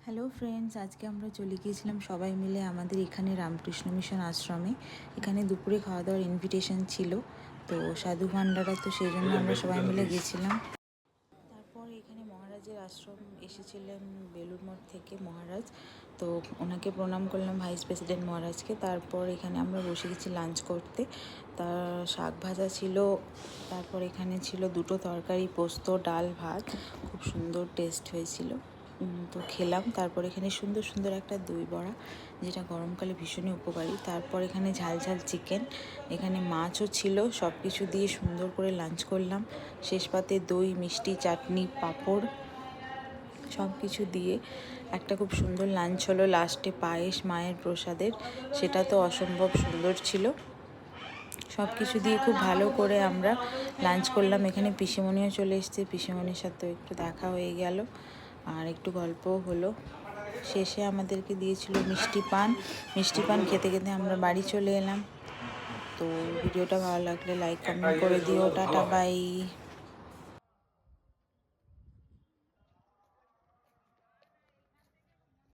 Hello friends, আজকে আমরা চলে গিয়েছিলাম সবাই মিলে আমাদের এখানে রামকৃষ্ণ মিশন আশ্রমে। এখানে দুপুরে খাওয়া দাওয়ার ইনভিটেশন ছিল, তো সাধু ভান্ডারা, তো সেই জন্য আমরা সবাই মিলে গেছিলাম। তারপর এখানে মহারাজের আশ্রম এসেছিলেন বেলুর মঠ থেকে মহারাজ, তো ওনাকে প্রণাম করলাম, ভাইস প্রেসিডেন্ট মহারাজকে। তারপর এখানে আমরা বসে গেছি লাঞ্চ করতে। তার শাক ভাজা ছিল, তারপর এখানে ছিল দুটো তরকারি, পোস্ত, ডাল, ভাত, খুব সুন্দর টেস্ট হয়েছিল। তো খেলাম। তারপর এখানে সুন্দর সুন্দর একটা দই বড়া, যেটা গরমকালে ভীষণই উপকারী। তারপর এখানে ঝাল ঝাল চিকেন, এখানে মাছও ছিল। সব কিছু দিয়ে সুন্দর করে লাঞ্চ করলাম। শেষ পাতে দই, মিষ্টি, চাটনি, পাঁপড়, সব কিছু দিয়ে একটা খুব সুন্দর লাঞ্চ হলো। লাস্টে পায়েস মায়ের প্রসাদের, সেটা তো অসম্ভব সুন্দর ছিল। সব কিছু দিয়ে খুব ভালো করে আমরা লাঞ্চ করলাম। এখানে পিসিমণিও চলে এসেছে, পিসিমণির সাথেও একটু দেখা হয়ে গেল আর একটু গল্পও হলো। শেষে আমাদেরকে দিয়েছিল মিষ্টি পান। মিষ্টি পান খেতে খেতে আমরা বাড়ি চলে এলাম। তো ভিডিওটা ভালো লাগলে লাইক কমেন্ট করে দিও। Tata, by.